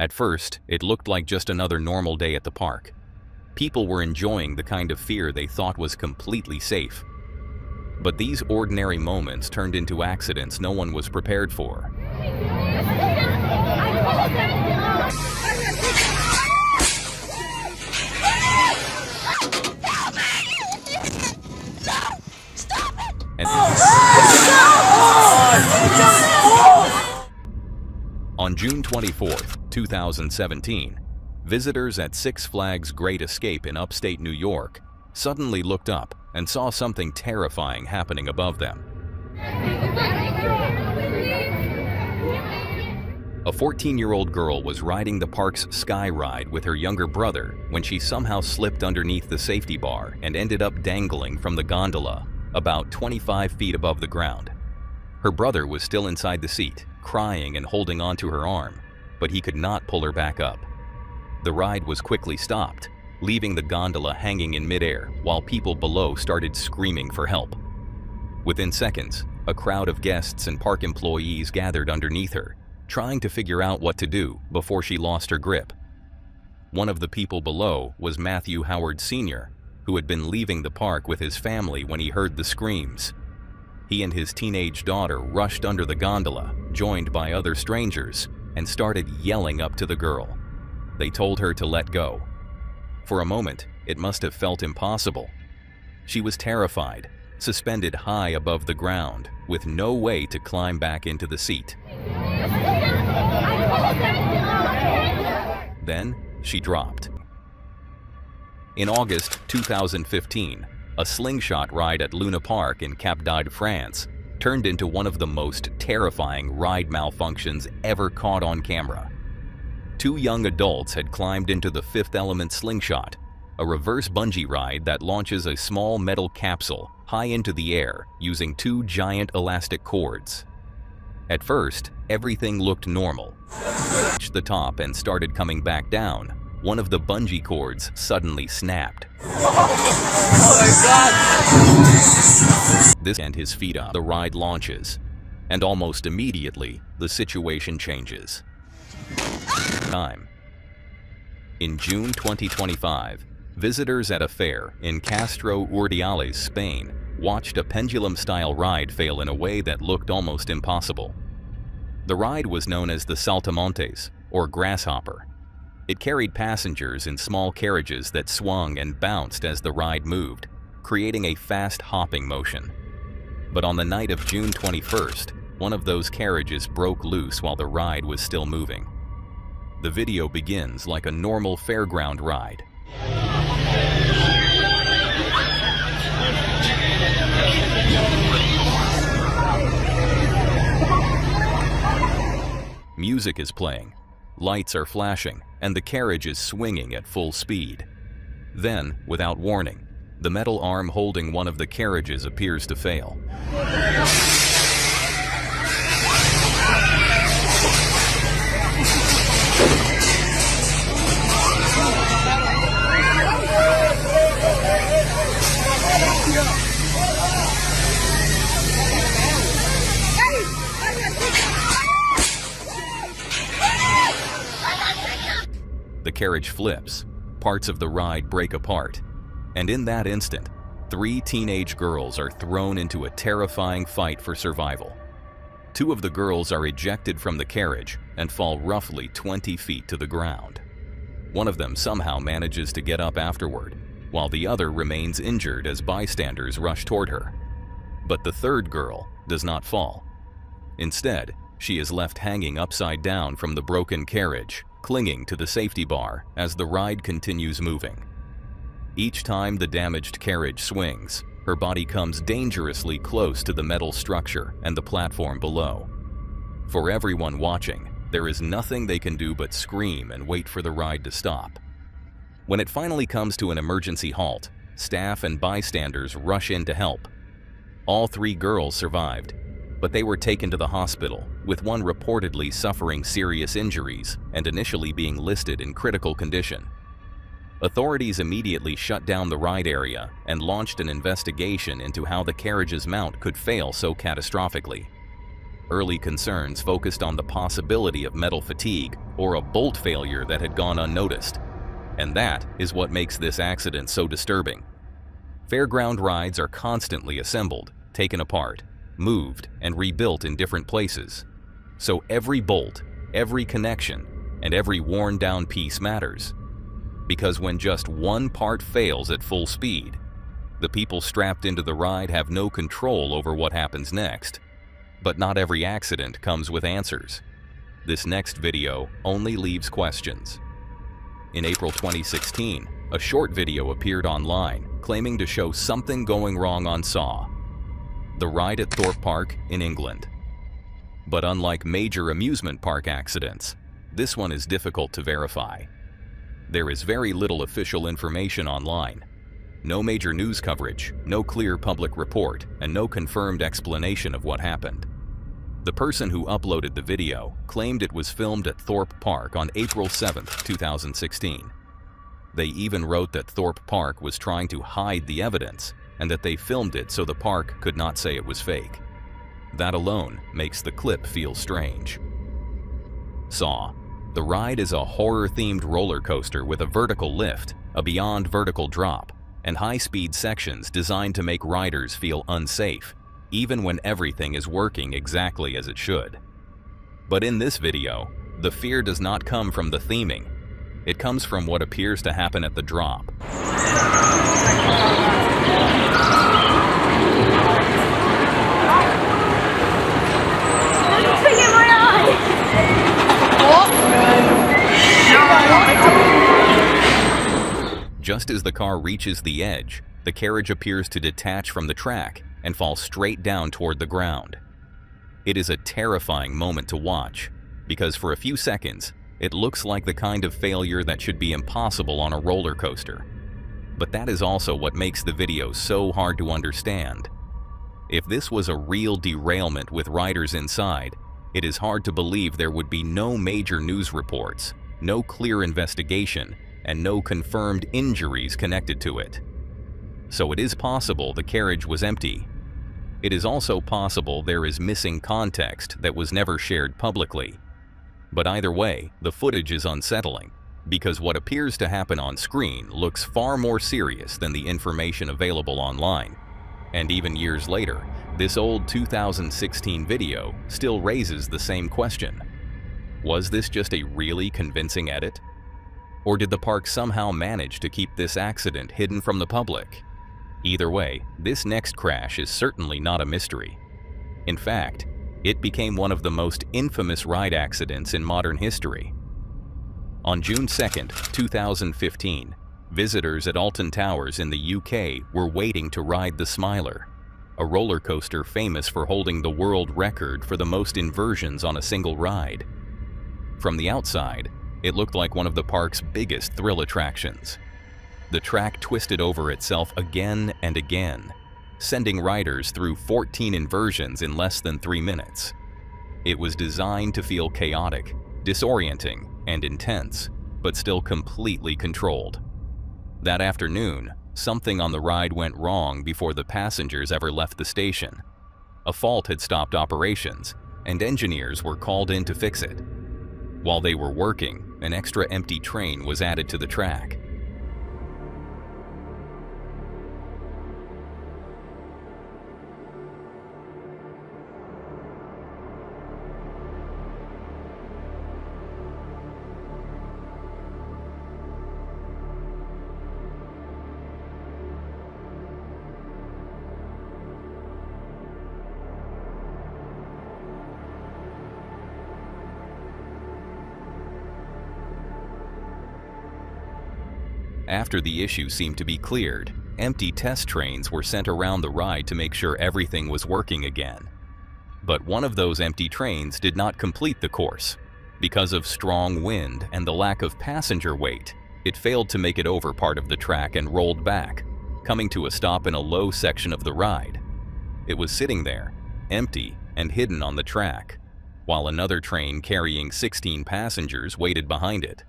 At first, it looked like just another normal day at the park. People were enjoying the kind of fear they thought was completely safe. But these ordinary moments turned into accidents no one was prepared for. On June 24, 2017, visitors at Six Flags Great Escape in upstate New York suddenly looked up and saw something terrifying happening above them. A 14-year-old girl was riding the park's Sky Ride with her younger brother when she somehow slipped underneath the safety bar and ended up dangling from the gondola about 25 feet above the ground. Her brother was still inside the seat, crying and holding onto her arm, but he could not pull her back up. The ride was quickly stopped, leaving the gondola hanging in midair while people below started screaming for help. Within seconds, a crowd of guests and park employees gathered underneath her, trying to figure out what to do before she lost her grip. One of the people below was Matthew Howard Sr., who had been leaving the park with his family when he heard the screams. He and his teenage daughter rushed under the gondola, joined by other strangers, and started yelling up to the girl. They told her to let go. For a moment, it must have felt impossible. She was terrified, suspended high above the ground, with no way to climb back into the seat. Then, she dropped. In August 2015, a Slingshot ride at Luna Park in Cap d'Agde, France, turned into one of the most terrifying ride malfunctions ever caught on camera. Two young adults had climbed into the Fifth Element Slingshot, a reverse bungee ride that launches a small metal capsule high into the air using two giant elastic cords. At first, everything looked normal. Reached the top and started coming back down. One of the bungee cords suddenly snapped. Oh my God! This and his feet up. The ride launches, and almost immediately, the situation changes. In June 2025, visitors at a fair in Castro Urdiales, Spain, watched a pendulum-style ride fail in a way that looked almost impossible. The ride was known as the Saltamontes, or grasshopper. It carried passengers in small carriages that swung and bounced as the ride moved, creating a fast hopping motion. But on the night of June 21st, one of those carriages broke loose while the ride was still moving. The video begins like a normal fairground ride. Music is playing, lights are flashing, and the carriage is swinging at full speed. Then, without warning, the metal arm holding one of the carriages appears to fail. The carriage flips, parts of the ride break apart, and in that instant, 3 teenage girls are thrown into a terrifying fight for survival. 2 of the girls are ejected from the carriage and fall roughly 20 feet to the ground. One of them somehow manages to get up afterward, while the other remains injured as bystanders rush toward her. But the third girl does not fall. Instead, she is left hanging upside down from the broken carriage, clinging to the safety bar as the ride continues moving. Each time the damaged carriage swings, her body comes dangerously close to the metal structure and the platform below. For everyone watching, there is nothing they can do but scream and wait for the ride to stop. When it finally comes to an emergency halt, staff and bystanders rush in to help. All 3 girls survived, but they were taken to the hospital, with one reportedly suffering serious injuries and initially being listed in critical condition. Authorities immediately shut down the ride area and launched an investigation into how the carriage's mount could fail so catastrophically. Early concerns focused on the possibility of metal fatigue or a bolt failure that had gone unnoticed. And that is what makes this accident so disturbing. Fairground rides are constantly assembled, taken apart, moved, and rebuilt in different places. So every bolt, every connection, and every worn-down piece matters. Because when just one part fails at full speed, the people strapped into the ride have no control over what happens next. But not every accident comes with answers. This next video only leaves questions. In April 2016, a short video appeared online claiming to show something going wrong on Saw, the ride at Thorpe Park in England. But unlike major amusement park accidents, this one is difficult to verify. There is very little official information online. No major news coverage, no clear public report, and no confirmed explanation of what happened. The person who uploaded the video claimed it was filmed at Thorpe Park on April 7, 2016. They even wrote that Thorpe Park was trying to hide the evidence and that they filmed it so the park could not say it was fake. That alone makes the clip feel strange. Saw. The ride is a horror-themed roller coaster with a vertical lift, a beyond vertical drop, and high-speed sections designed to make riders feel unsafe, even when everything is working exactly as it should. But in this video, the fear does not come from the theming. It comes from what appears to happen at the drop. Just as the car reaches the edge, the carriage appears to detach from the track and fall straight down toward the ground. It is a terrifying moment to watch, because for a few seconds, it looks like the kind of failure that should be impossible on a roller coaster. But that is also what makes the video so hard to understand. If this was a real derailment with riders inside, it is hard to believe there would be no major news reports, no clear investigation, and no confirmed injuries connected to it. So it is possible the carriage was empty. It is also possible there is missing context that was never shared publicly. But either way, the footage is unsettling, because what appears to happen on screen looks far more serious than the information available online. And even years later, this old 2016 video still raises the same question. Was this just a really convincing edit? Or did the park somehow manage to keep this accident hidden from the public? Either way, this next crash is certainly not a mystery. In fact, it became one of the most infamous ride accidents in modern history. On June 2, 2015, visitors at Alton Towers in the UK were waiting to ride the Smiler, a roller coaster famous for holding the world record for the most inversions on a single ride. From the outside, it looked like one of the park's biggest thrill attractions. The track twisted over itself again and again, sending riders through 14 inversions in less than 3 minutes. It was designed to feel chaotic, disorienting, and intense, but still completely controlled. That afternoon, something on the ride went wrong before the passengers ever left the station. A fault had stopped operations, and engineers were called in to fix it. While they were working, an extra empty train was added to the track. After the issue seemed to be cleared, empty test trains were sent around the ride to make sure everything was working again. But one of those empty trains did not complete the course. Because of strong wind and the lack of passenger weight, it failed to make it over part of the track and rolled back, coming to a stop in a low section of the ride. It was sitting there, empty and hidden on the track, while another train carrying 16 passengers waited behind it.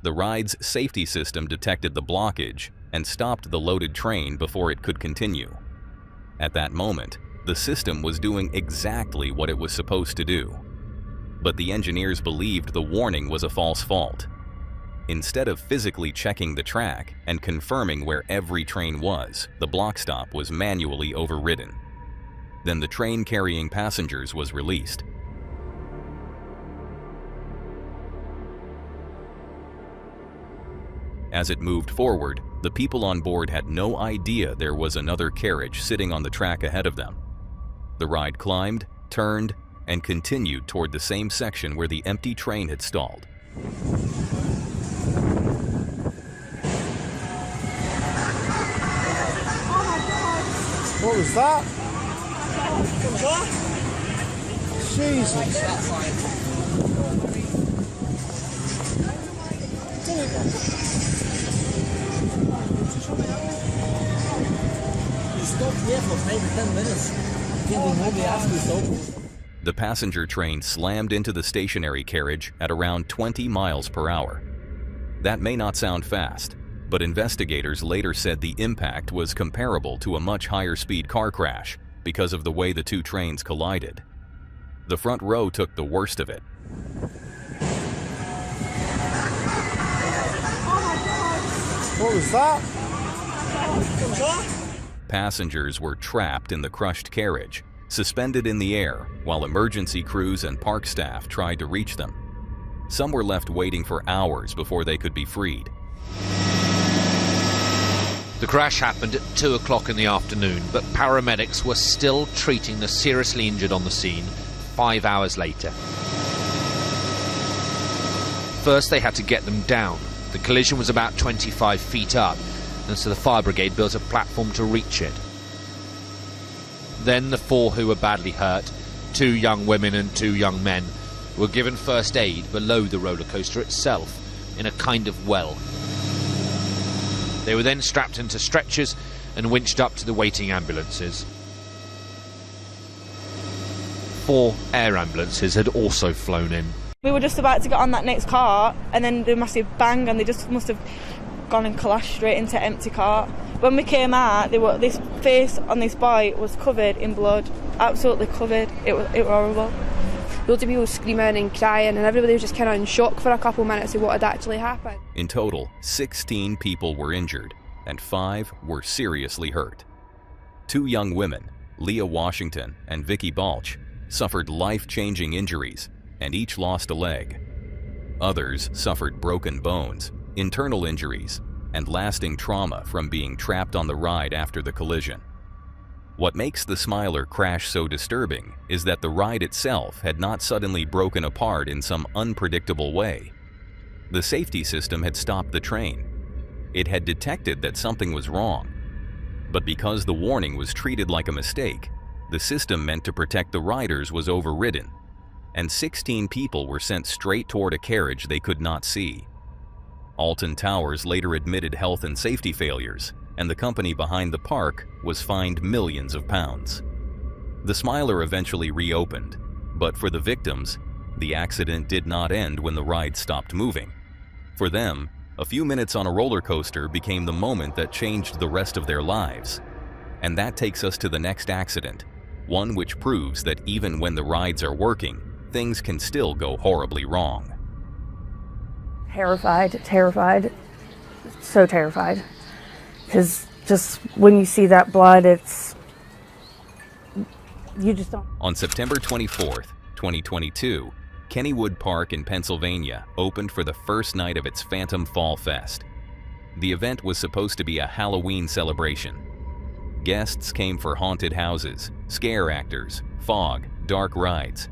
The ride's safety system detected the blockage and stopped the loaded train before it could continue. At that moment, The system was doing exactly what it was supposed to do. But the engineers believed the warning was a false fault. Instead of physically checking the track and confirming where every train was, the block stop was manually overridden. Then the train carrying passengers was released. As it moved forward, the people on board had no idea there was another carriage sitting on the track ahead of them. The ride climbed, turned, and continued toward the same section where the empty train had stalled. What was that? Jesus. You stopped here for maybe 10 minutes. The passenger train slammed into the stationary carriage at around 20 miles per hour. That may not sound fast, but investigators later said the impact was comparable to a much higher speed car crash because of the way the two trains collided. The front row took the worst of it. What was that? Passengers were trapped in the crushed carriage, suspended in the air, while emergency crews and park staff tried to reach them. Some were left waiting for hours before they could be freed. The crash happened at 2 o'clock in the afternoon, but paramedics were still treating the seriously injured on the scene 5 hours later. First, they had to get them down. The collision was about 25 feet up, and so the fire brigade built a platform to reach it. Then the 4 who were badly hurt, 2 young women and 2 young men, were given first aid below the roller coaster itself, in a kind of well. They were then strapped into stretchers and winched up to the waiting ambulances. 4 air ambulances had also flown in. We were just about to get on that next car, and then the massive bang, and they just must have gone and clashed straight into empty car. When we came out, this face on this boy was covered in blood, absolutely covered. It was horrible. Loads of people screaming and crying, and everybody was just kind of in shock for a couple of minutes of what had actually happened. In total, 16 people were injured, and 5 were seriously hurt. 2 young women, Leah Washington and Vicky Balch, suffered life-changing injuries, and each lost a leg. Others suffered broken bones, internal injuries, and lasting trauma from being trapped on the ride after the collision. What makes the Smiler crash so disturbing is that the ride itself had not suddenly broken apart in some unpredictable way. The safety system had stopped the train. It had detected that something was wrong. But because the warning was treated like a mistake, the system meant to protect the riders was overridden, and 16 people were sent straight toward a carriage they could not see. Alton Towers later admitted health and safety failures, and the company behind the park was fined millions of pounds. The Smiler eventually reopened, but for the victims, the accident did not end when the ride stopped moving. For them, a few minutes on a roller coaster became the moment that changed the rest of their lives. And that takes us to the next accident, one which proves that even when the rides are working, things can still go horribly wrong. Terrified, so terrified. Because just when you see that blood, you just don't. On September 24th, 2022, Kennywood Park in Pennsylvania opened for the first night of its Phantom Fall Fest. The event was supposed to be a Halloween celebration. Guests came for haunted houses, scare actors, fog, dark rides,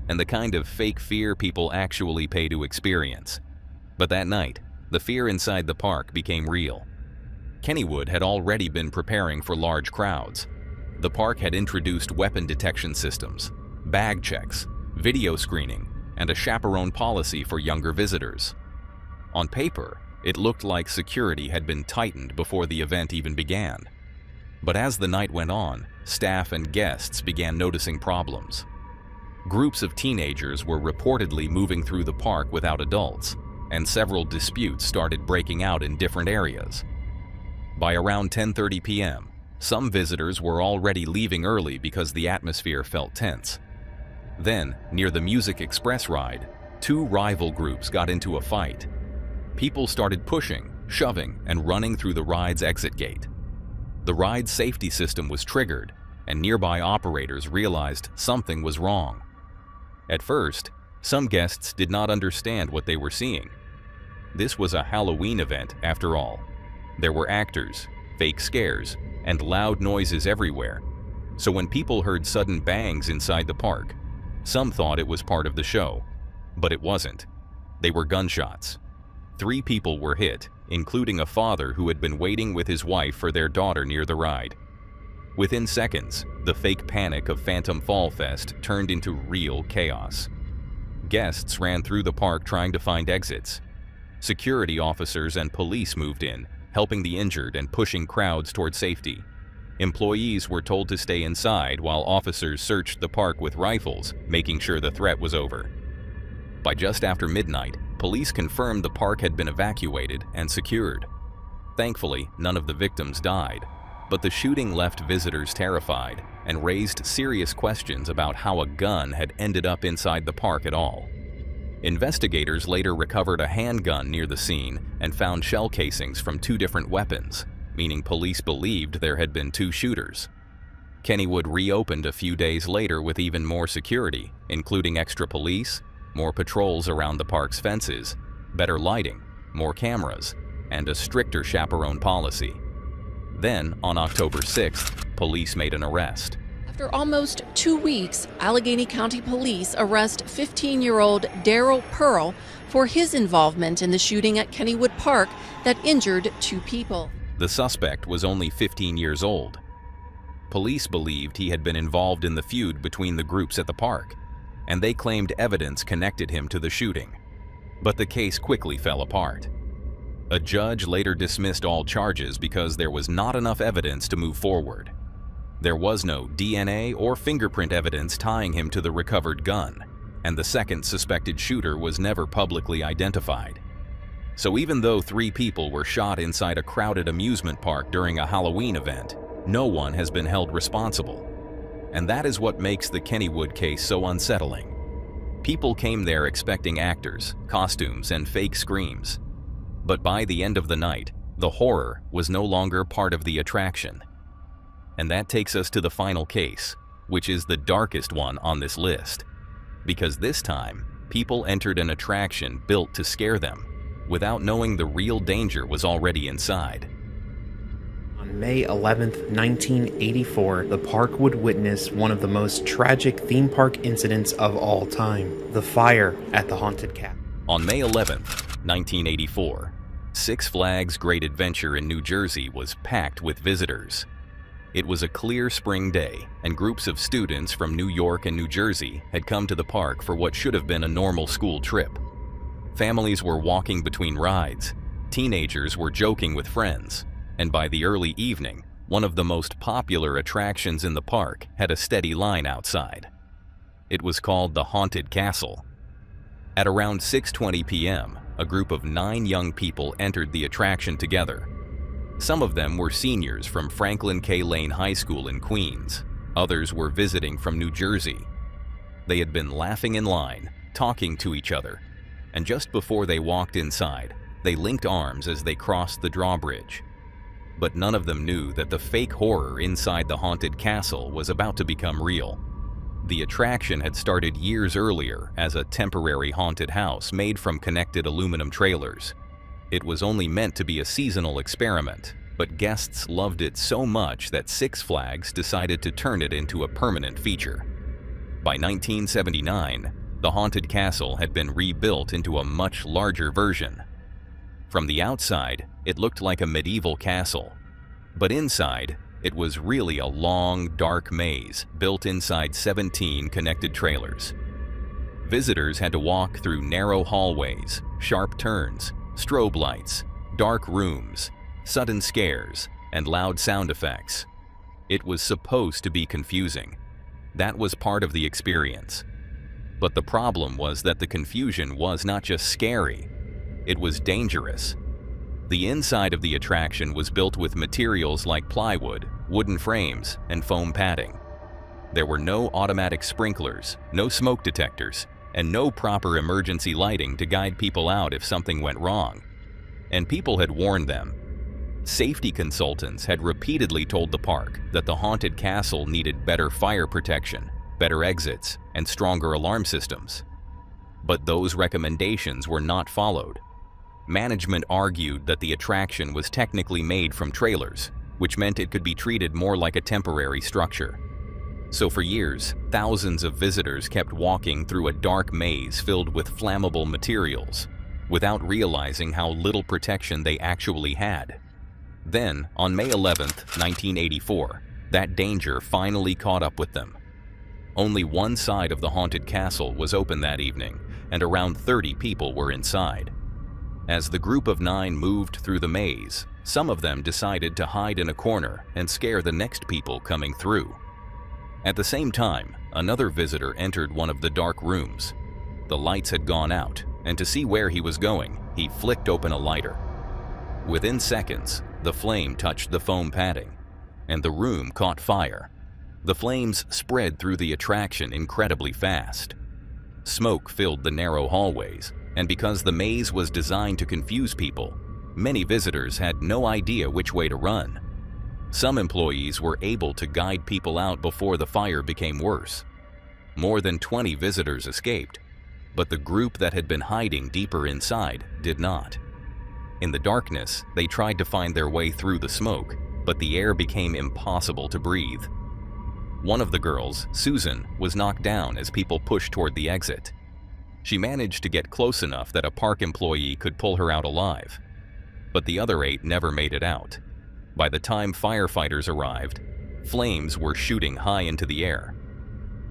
and the kind of fake fear people actually pay to experience. But that night, the fear inside the park became real. Kennywood had already been preparing for large crowds. The park had introduced weapon detection systems, bag checks, video screening, and a chaperone policy for younger visitors. On paper, it looked like security had been tightened before the event even began. But as the night went on, staff and guests began noticing problems. Groups of teenagers were reportedly moving through the park without adults, and several disputes started breaking out in different areas. By around 10:30 p.m., Some visitors were already leaving early because the atmosphere felt tense. Then, near the Music Express ride, two rival groups got into a fight. People started pushing, shoving, and running through the ride's exit gate. The ride's safety system was triggered, and nearby operators realized something was wrong. At first, some guests did not understand what they were seeing. This was a Halloween event, after all. There were actors, fake scares, and loud noises everywhere. So when people heard sudden bangs inside the park, some thought it was part of the show. But it wasn't. They were gunshots. 3 people were hit, including a father who had been waiting with his wife for their daughter near the ride. Within seconds, the fake panic of Phantom Fall Fest turned into real chaos. Guests ran through the park trying to find exits. Security officers and police moved in, helping the injured and pushing crowds toward safety. Employees were told to stay inside while officers searched the park with rifles, making sure the threat was over. By just after midnight, police confirmed the park had been evacuated and secured. Thankfully, none of the victims died, but the shooting left visitors terrified and raised serious questions about how a gun had ended up inside the park at all. Investigators later recovered a handgun near the scene and found shell casings from 2 different weapons, meaning police believed there had been 2 shooters. Kennywood reopened a few days later with even more security, including extra police, more patrols around the park's fences, better lighting, more cameras, and a stricter chaperone policy. Then, on October 6th, police made an arrest. After almost 2 weeks, Allegheny County Police arrest 15-year-old Daryl Pearl for his involvement in the shooting at Kennywood Park that injured 2 people. The suspect was only 15 years old. Police believed he had been involved in the feud between the groups at the park, and they claimed evidence connected him to the shooting. But the case quickly fell apart. A judge later dismissed all charges because there was not enough evidence to move forward. There was no DNA or fingerprint evidence tying him to the recovered gun, and the second suspected shooter was never publicly identified. So even though 3 people were shot inside a crowded amusement park during a Halloween event, no one has been held responsible. And that is what makes the Kennywood case so unsettling. People came there expecting actors, costumes, and fake screams. But by the end of the night, the horror was no longer part of the attraction. And that takes us to the final case, which is the darkest one on this list. Because this time, people entered an attraction built to scare them, without knowing the real danger was already inside. On May 11th, 1984, the park would witness one of the most tragic theme park incidents of all time, the fire at the Haunted Castle. On May 11th, 1984, Six Flags Great Adventure in New Jersey was packed with visitors. It was a clear spring day, and groups of students from New York and New Jersey had come to the park for what should have been a normal school trip. Families were walking between rides, teenagers were joking with friends, and by the early evening, one of the most popular attractions in the park had a steady line outside. It was called the Haunted Castle. At around 6:20 p.m., a group of 9 young people entered the attraction together. Some of them were seniors from Franklin K. Lane High School in Queens. Others were visiting from New Jersey. They had been laughing in line, talking to each other, and just before they walked inside, they linked arms as they crossed the drawbridge. But none of them knew that the fake horror inside the haunted castle was about to become real. The attraction had started years earlier as a temporary haunted house made from connected aluminum trailers. It was only meant to be a seasonal experiment, but guests loved it so much that Six Flags decided to turn it into a permanent feature. By 1979, the haunted castle had been rebuilt into a much larger version. From the outside, it looked like a medieval castle, but inside, it was really a long, dark maze built inside 17 connected trailers. Visitors had to walk through narrow hallways, sharp turns, strobe lights, dark rooms, sudden scares, and loud sound effects. It was supposed to be confusing. That was part of the experience. But the problem was that the confusion was not just scary, it was dangerous. The inside of the attraction was built with materials like plywood, wooden frames, and foam padding. There were no automatic sprinklers, no smoke detectors, and no proper emergency lighting to guide people out if something went wrong. And people had warned them. Safety consultants had repeatedly told the park that the haunted castle needed better fire protection, better exits, and stronger alarm systems. But those recommendations were not followed. Management argued that the attraction was technically made from trailers, which meant it could be treated more like a temporary structure. So for years, thousands of visitors kept walking through a dark maze filled with flammable materials, without realizing how little protection they actually had. Then, on May 11th, 1984, that danger finally caught up with them. Only one side of the haunted castle was open that evening, and around 30 people were inside. As the group of 9 moved through the maze, some of them decided to hide in a corner and scare the next people coming through. At the same time, another visitor entered one of the dark rooms. The lights had gone out, and to see where he was going, he flicked open a lighter. Within seconds, the flame touched the foam padding, and the room caught fire. The flames spread through the attraction incredibly fast. Smoke filled the narrow hallways, and because the maze was designed to confuse people, many visitors had no idea which way to run. Some employees were able to guide people out before the fire became worse. More than 20 visitors escaped, but the group that had been hiding deeper inside did not. In the darkness, they tried to find their way through the smoke, but the air became impossible to breathe. One of the girls, Susan, was knocked down as people pushed toward the exit. She managed to get close enough that a park employee could pull her out alive, but the other 8 never made it out. By the time firefighters arrived, flames were shooting high into the air.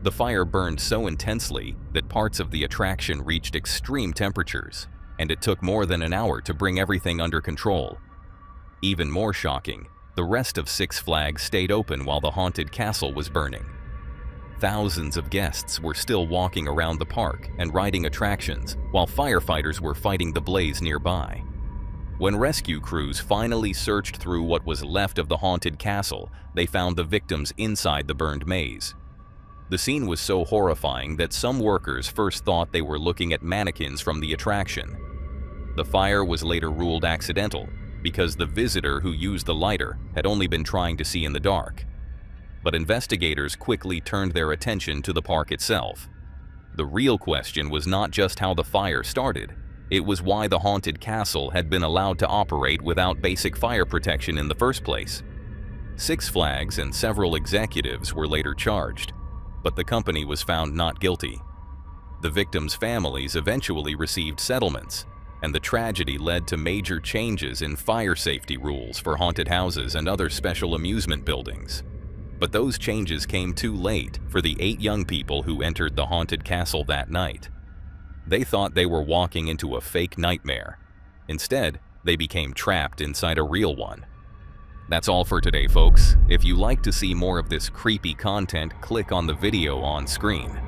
The fire burned so intensely that parts of the attraction reached extreme temperatures, and it took more than an hour to bring everything under control. Even more shocking, the rest of Six Flags stayed open while the haunted castle was burning. Thousands of guests were still walking around the park and riding attractions while firefighters were fighting the blaze nearby. When rescue crews finally searched through what was left of the haunted castle, they found the victims inside the burned maze. The scene was so horrifying that some workers first thought they were looking at mannequins from the attraction. The fire was later ruled accidental because the visitor who used the lighter had only been trying to see in the dark. But investigators quickly turned their attention to the park itself. The real question was not just how the fire started, it was why the haunted castle had been allowed to operate without basic fire protection in the first place. Six Flags and several executives were later charged, but the company was found not guilty. The victims' families eventually received settlements, and the tragedy led to major changes in fire safety rules for haunted houses and other special amusement buildings. But those changes came too late for the 8 young people who entered the haunted castle that night. They thought they were walking into a fake nightmare. Instead, they became trapped inside a real one. That's all for today, folks. If you like to see more of this creepy content, click on the video on screen.